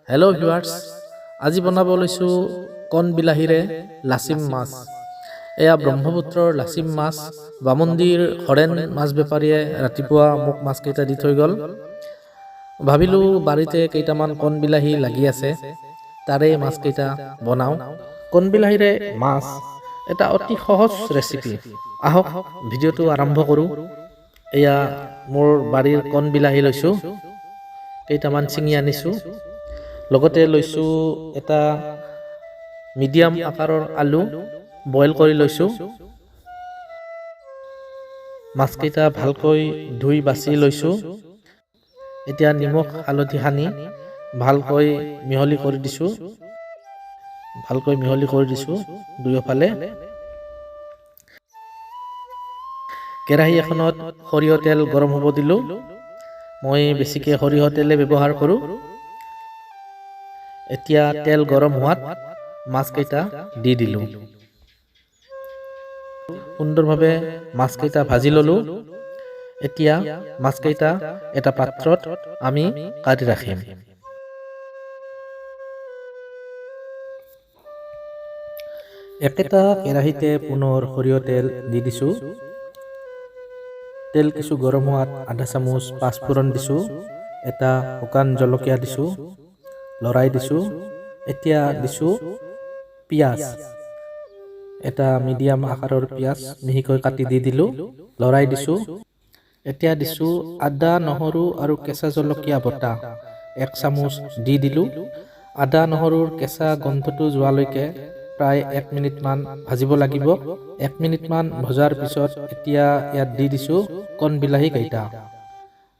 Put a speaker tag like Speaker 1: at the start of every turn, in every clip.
Speaker 1: Hello' viewers, আজি বনাব লৈছোঁ কণ বিলাহীৰে লাচিম মাছ। এয়া ব্ৰহ্মপুত্ৰৰ লাচিম মাছ। বামন্দিৰ হৰেণ মাছ বেপাৰীয়ে ৰাতিপুৱা মোক মাছকেইটা দি থৈ গ'ল। ভাবিলোঁ বাৰীতে কেইটামান কণ বিলাহী লাগি আছে, তাৰে মাছকেইটা বনাওঁ। কণ বিলাহীৰে মাছ এটা অতি সহজ ৰেচিপি। আহক ভিডিঅ'টো আৰম্ভ কৰোঁ। এয়া মোৰ বাৰীৰ কণ বিলাহী লৈছোঁ, কেইটামান ছিঙি আনিছোঁ। লগতে লৈছোঁ এটা মিডিয়াম আকাৰৰ আলু, বইল কৰি লৈছোঁ। মাছকেইটা ভালকৈ ধুই বাছি লৈছোঁ। এতিয়া নিমখ হালধি সানি ভালকৈ মিহলি কৰি দিছোঁ। দুয়োফালে। কেৰাহী এখনত সৰিয়হ তেল গৰম হ'ব দিলোঁ। মই বেছিকৈ সৰিয়হ তেলে ব্যৱহাৰ কৰোঁ। এতিয়া তেল গৰম হোৱাত মাছকেইটা দি দিলোঁ। সুন্দৰভাৱে মাছকেইটা ভাজি ল'লোঁ। এতিয়া মাছকেইটা এটা পাত্ৰত আমি কাঢ়ি ৰাখিম। একেটা কেৰাহীতে পুনৰ সৰিয়হ তেল দি দিছোঁ। তেল কিছু গৰম হোৱাত আধা চামুচ পাঁচফোৰণ দিছোঁ। এটা শুকান জলকীয়া দিছোঁ, লৰাই দিছোঁ। এতিয়া দিছোঁ পিঁয়াজ, এটা মিডিয়াম আকাৰৰ পিঁয়াজ মিহিকৈ কাটি দি দিলোঁ, লৰাই দিছোঁ। এতিয়া দিছোঁ আদা, নহৰু আৰু কেঁচা জলকীয়া বটা 1 চামুচ দি দিলোঁ। আদা নহৰুৰ কেঁচা গন্ধটো যোৱালৈকে প্ৰায় 1 মিনিটমান ভাজিব লাগিব। 1 মিনিটমান ভজাৰ পিছত এতিয়া ইয়াত দি দিছোঁ কণ বিলাহী কেইটা।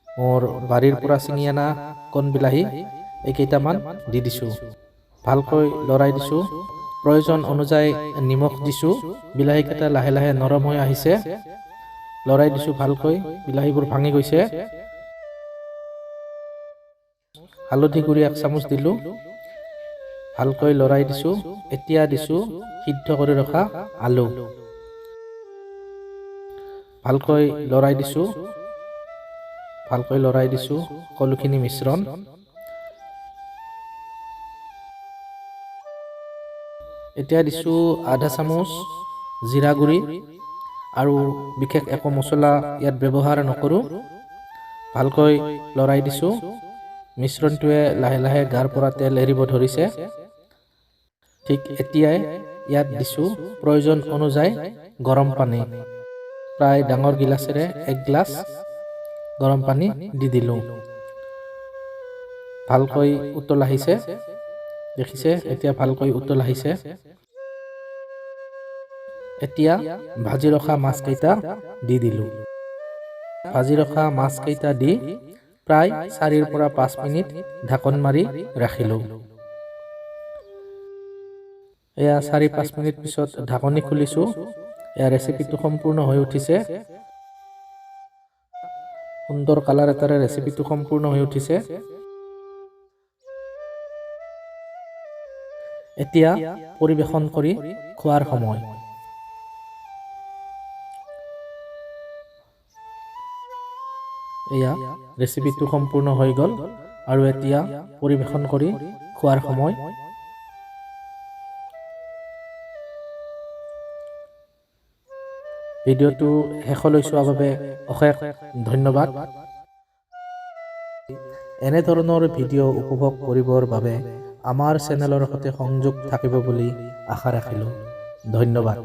Speaker 1: মোৰ বাৰীৰ পৰা ছিঙি অনা কণ বিলাহী এইকেইটামান দি দিছোঁ। ভালকৈ লৰাই দিছোঁ। প্ৰয়োজন অনুযায়ী নিমখ দিছোঁ। বিলাহীকেইটা লাহে লাহে নৰম হৈ আহিছে। লৰাই দিছোঁ ভালকৈ, বিলাহীবোৰ ভাঙি গৈছে। হালধি গুড়ি 1 চামুচ দিলোঁ, ভালকৈ লৰাই দিছোঁ। এতিয়া দিছোঁ সিদ্ধ কৰি ৰখা আলু, ভালকৈ লৰাই দিছোঁ সকলোখিনি মিশ্ৰণ। এতিয়া দিছোঁ আধা চামুচ জিৰা গুড়ি, আৰু বিশেষ একো মছলা ইয়াত ব্যৱহাৰ নকৰোঁ। ভালকৈ লৰাই দিছোঁ। মিশ্ৰণটোৱে লাহে লাহে গাৰ পৰা তেল এৰিব ধৰিছে। ঠিক এতিয়াই ইয়াত দিছোঁ প্ৰয়োজন অনুযায়ী গৰম পানী। প্ৰায় ডাঙৰ গিলাচেৰে 1 গিলাচ গৰম পানী দি দিলোঁ। ভালকৈ উতল আহিছে, দেখিছে এতিয়া ভালকৈ উতল আহিছে। এতিয়া ভাজি ৰখা মাছকেইটা দি দিলোঁ। ভাজি ৰখা মাছকেইটা দি প্ৰায় 4 পৰা 5 মিনিট ঢাকন মাৰি ৰাখিলোঁ। এয়া 4-5 মিনিট পিছত ঢাকনি খুলিছোঁ। এয়া ৰেচিপিটো সম্পূৰ্ণ হৈ উঠিছে। সুন্দৰ কালাৰ এটাৰে ৰেচিপিটো সম্পূৰ্ণ হৈ উঠিছে। এতিয়া পৰিৱেশন কৰি খোৱাৰ সময়। এয়া ৰেচিপিটো সম্পূৰ্ণ হৈ গ'ল আৰু এতিয়া পৰিৱেশন কৰি খোৱাৰ সময়। ভিডিঅ'টো শেষলৈ চোৱাৰ বাবে অশেষ ধন্যবাদ। এনেধৰণৰ ভিডিঅ' উপভোগ কৰিবৰ বাবে আমাৰ চেনেলৰ সৈতে সংযোগ থাকিব বুলি আশা ৰাখিলোঁ। ধন্যবাদ।